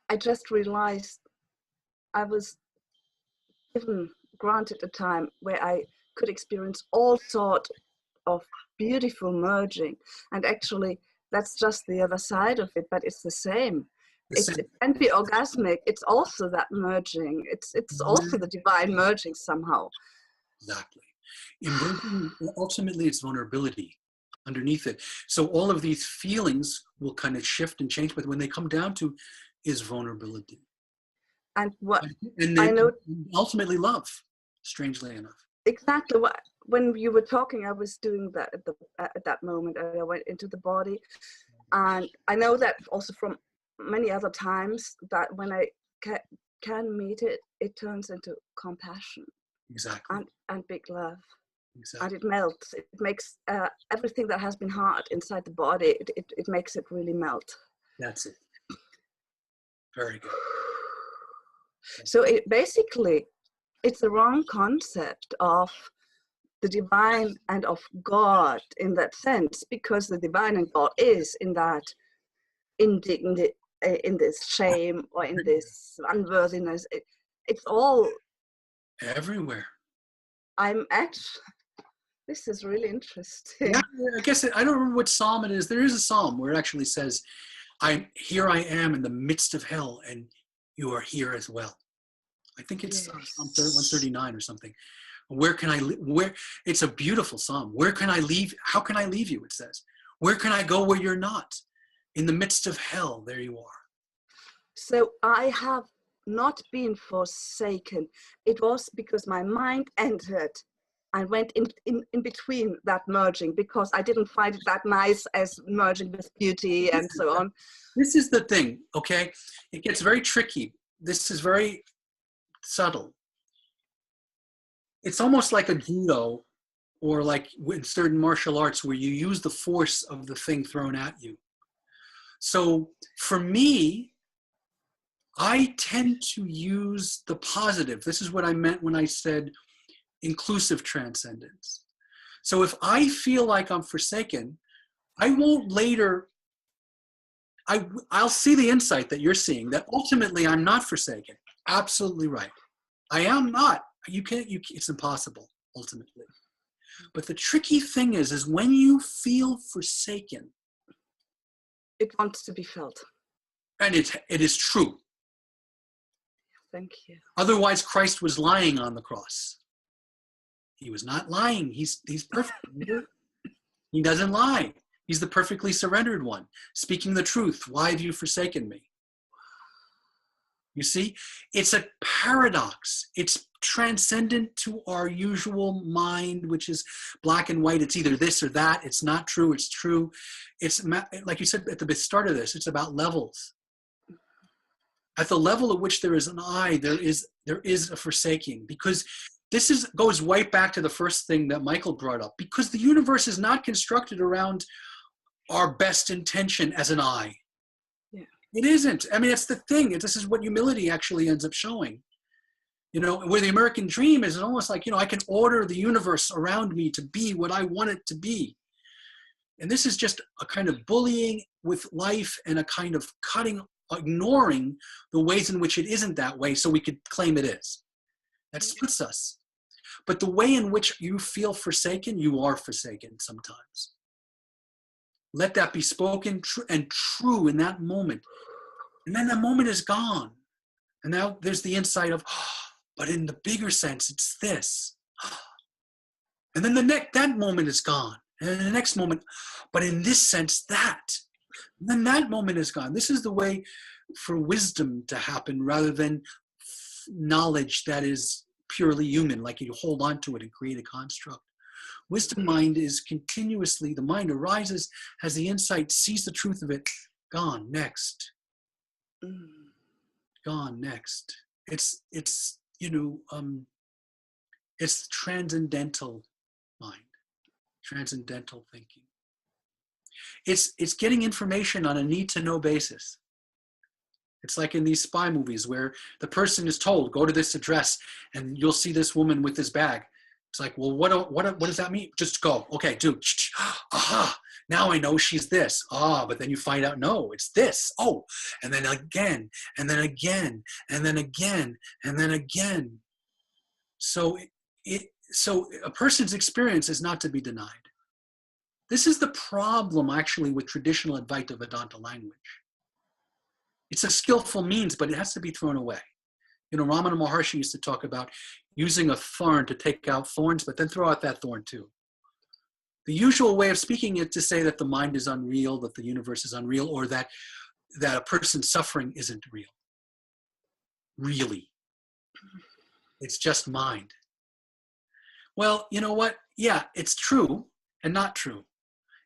I just realized I was granted a time where I could experience all sorts of beautiful merging. And actually, that's just the other side of it, but it's the same. It can be orgasmic. It's also that merging. It's also the divine merging somehow. Exactly. Ultimately, it's vulnerability underneath it. So all of these feelings will kind of shift and change, but when they come down to is vulnerability. And what and I know, ultimately love, strangely enough. Exactly. When you were talking, I was doing that at that moment. I went into the body, and I know that also from many other times that when I can meet it, it turns into compassion. Exactly. And big love. Exactly. And it melts. It makes everything that has been hard inside the body, it makes it really melt. That's it. Very good. So it's the wrong concept of the divine and of God in that sense, because the divine and God is in that in this shame or in this unworthiness. It's all everywhere. This is really interesting. Yeah, I guess I don't remember what psalm it is. There is a psalm where it actually says, here I am in the midst of hell, and you are here as well. I think it's Psalm 139 or something. Where can I where it's a beautiful psalm. Where can I leave? How can I leave you? It says. Where can I go where you're not? In the midst of hell, there you are. So I have not been forsaken. It was because my mind entered and went in between that merging, because I didn't find it that nice as merging with beauty and so on. This is the thing, okay? It gets very tricky. This is very subtle. It's almost like a judo, or like in certain martial arts where you use the force of the thing thrown at you. So for me, I tend to use the positive. This is what I meant when I said inclusive transcendence. So if I feel like I'm forsaken, I won't later, I'll see the insight that you're seeing, that ultimately I'm not forsaken. Absolutely right. I am not. It's impossible, ultimately. But the tricky thing is when you feel forsaken, it wants to be felt. And it is true. Thank you. Otherwise, Christ was lying on the cross. He was not lying. He's perfect. He doesn't lie. He's the perfectly surrendered one, speaking the truth. Why have you forsaken me? You see, it's a paradox. It's transcendent to our usual mind, which is black and white. It's either this or that. It's not true. It's true. It's like you said at the start of this, it's about levels. At the level at which there is an I, there is a forsaking, because this goes right back to the first thing that Michael brought up, because the universe is not constructed around our best intention as an I. Yeah. It isn't. I mean, it's the thing. This is what humility actually ends up showing. You know, where the American dream is almost like, I can order the universe around me to be what I want it to be. And this is just a kind of bullying with life and a kind of ignoring the ways in which it isn't that way so we could claim it is. That splits us. But the way in which you feel forsaken, you are forsaken sometimes. Let that be spoken and true in that moment. And then the moment is gone. And now there's the insight of, but in the bigger sense, it's this. And then that moment is gone. And then the next moment, but in this sense, that. And then that moment is gone. This is the way for wisdom to happen rather than knowledge that is purely human, like you hold on to it and create a construct. Wisdom mind is continuously, the mind arises, has the insight, sees the truth of it, gone, next. Gone, next. It's transcendental mind, transcendental thinking. It's getting information on a need-to-know basis. It's like in these spy movies where the person is told, go to this address and you'll see this woman with this bag. It's like, well, what does that mean? Just go, okay, do, aha, now I know she's this. But then you find out, no, it's this. Oh, and then again, and then again, and then again, and then again. So so a person's experience is not to be denied. This is the problem actually with traditional Advaita Vedanta language. It's a skillful means, but it has to be thrown away. You know, Ramana Maharshi used to talk about using a thorn to take out thorns, but then throw out that thorn too. The usual way of speaking is to say that the mind is unreal, that the universe is unreal, or that a person's suffering isn't real. Really. It's just mind. Well, you know what? Yeah, it's true and not true.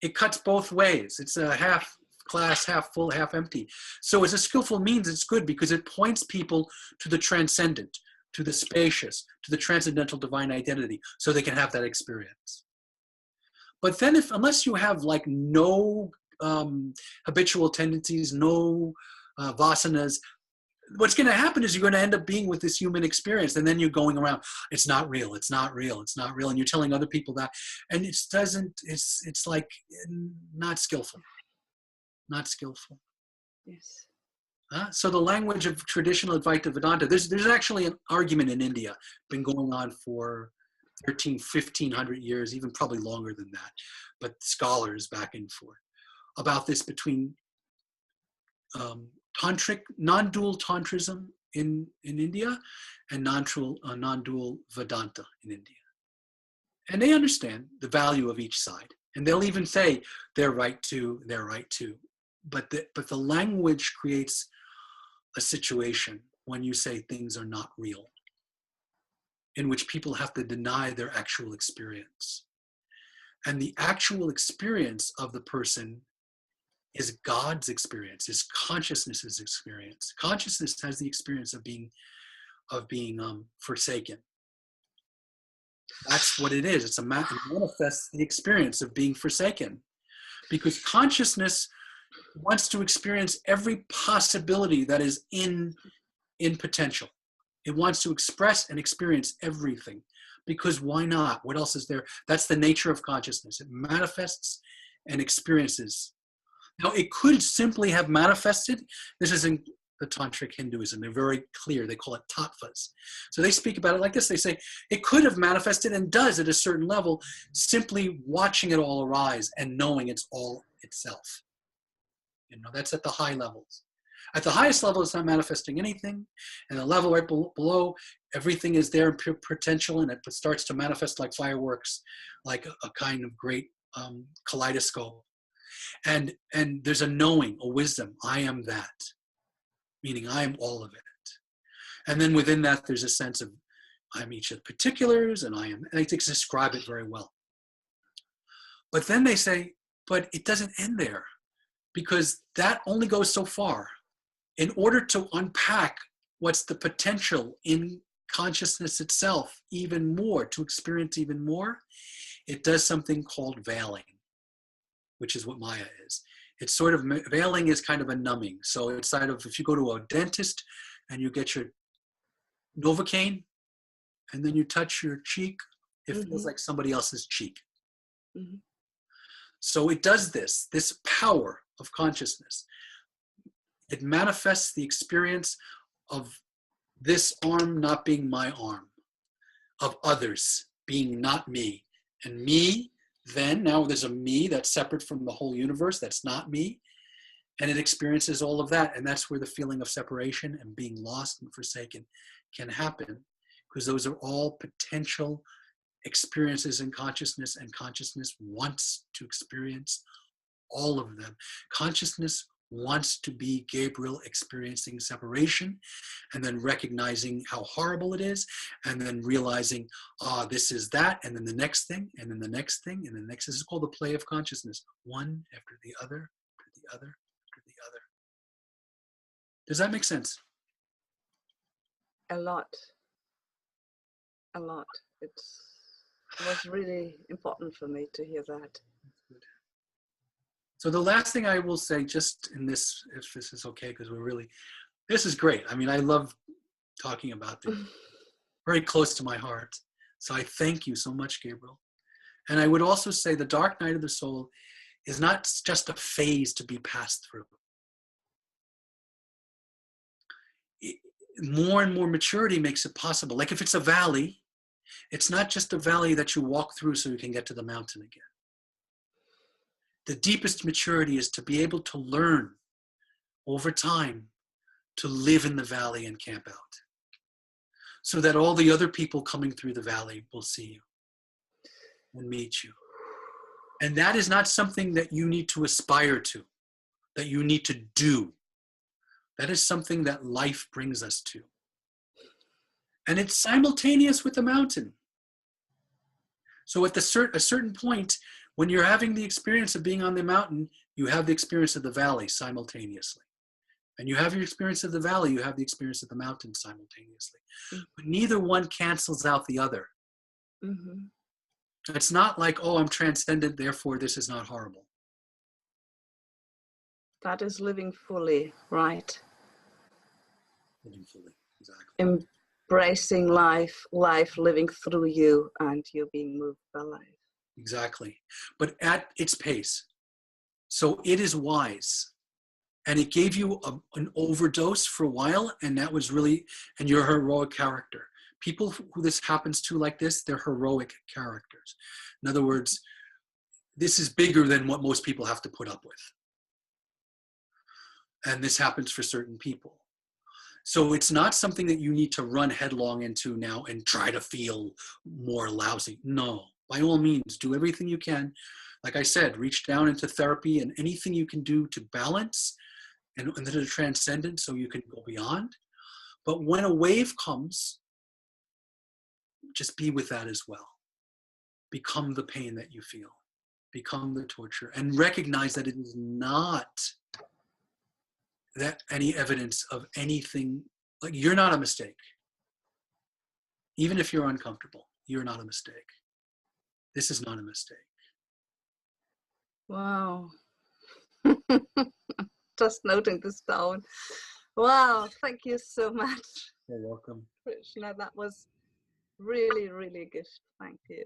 It cuts both ways. It's a half glass, half full, half empty. So as a skillful means, it's good because it points people to the transcendent, to the spacious, to the transcendental divine identity, so they can have that experience. But then unless you have like no habitual tendencies, no vasanas, what's going to happen is you're going to end up being with this human experience, and then you're going around, it's not real, it's not real, it's not real, and you're telling other people that, and it's like not skillful. Not skillful. Yes. So the language of traditional Advaita Vedanta, there's actually an argument in India, been going on for 1,500 years, even probably longer than that, but scholars back and forth about this between tantric, non-dual tantrism in India and non-dual Vedanta in India. And they understand the value of each side. And they'll even say they're right too, they're right too. But the language creates a situation when you say things are not real, in which people have to deny their actual experience. And the actual experience of the person is God's experience, is consciousness' experience. Consciousness has the experience of being forsaken. That's what it is. It manifests the experience of being forsaken, because consciousness wants to experience every possibility that is in potential. It wants to express and experience everything, because why not? What else is there? That's the nature of consciousness. It manifests and experiences. Now, it could simply have manifested. This is in the Tantric Hinduism. They're very clear. They call it tattvas. So they speak about it like this. They say it could have manifested and does at a certain level, simply watching it all arise and knowing it's all itself. You know, that's at the high levels. At the highest level, it's not manifesting anything. And the level right below, everything is there in pure potential, and it starts to manifest like fireworks, like a kind of great kaleidoscope. And there's a knowing, a wisdom. I am that, meaning I am all of it. And then within that, there's a sense of I'm each of the particulars, and I am. And they describe it very well. But then they say, but it doesn't end there, because that only goes so far. In order to unpack what's the potential in consciousness itself even more, to experience even more, it does something called veiling, which is what Maya is. It's sort of, veiling is kind of a numbing. So it's sort of, if you go to a dentist and you get your Novocaine and then you touch your cheek, it feels like somebody else's cheek. Mm-hmm. So it does this power of consciousness. It manifests the experience of this arm not being my arm, of others being not me. And me, then, now there's a me that's separate from the whole universe, that's not me. And it experiences all of that. And that's where the feeling of separation and being lost and forsaken can happen, because those are all potential experiences in consciousness, and consciousness wants to experience all of them. Consciousness wants to be Gabriel experiencing separation, and then recognizing how horrible it is, and then realizing, this is that, and then the next thing, and then the next thing, and then the next. This is called the play of consciousness, one after the other, after the other, after the other. Does that make sense? A lot. It was really important for me to hear that. So the last thing I will say, just in this, if this is okay, because this is great. I mean, I love talking about this. Very close to my heart. So I thank you so much, Gabriel. And I would also say the dark night of the soul is not just a phase to be passed through. More and more maturity makes it possible. Like if it's a valley, it's not just a valley that you walk through so you can get to the mountain again. The deepest maturity is to be able to learn over time to live in the valley and camp out, so that all the other people coming through the valley will see you and meet you. And that is not something that you need to aspire to, that you need to do. That is something that life brings us to. And it's simultaneous with the mountain. So at a certain point, when you're having the experience of being on the mountain, you have the experience of the valley simultaneously. And you have your experience of the valley, you have the experience of the mountain simultaneously. But neither one cancels out the other. Mm-hmm. It's not like, oh, I'm transcendent, therefore this is not horrible. That is living fully, right? Living fully, exactly. Embracing life, life living through you, and you being moved by life. Exactly. But at its pace. So it is wise. And it gave you an overdose for a while, and that was really, and you're a heroic character. People who this happens to like this, they're heroic characters. In other words, this is bigger than what most people have to put up with. And this happens for certain people. So it's not something that you need to run headlong into now and try to feel more lousy. No, by all means, do everything you can. Like I said, reach down into therapy and anything you can do to balance and into the transcendent so you can go beyond. But when a wave comes, just be with that as well. Become the pain that you feel. Become the torture. And recognize that it is not that any evidence of anything. Like, you're not a mistake. Even if you're uncomfortable, you're not a mistake. This is not a mistake. Wow. Just noting this down. Wow, thank you so much. You're welcome. Krishna, that was really, really a gift. Thank you.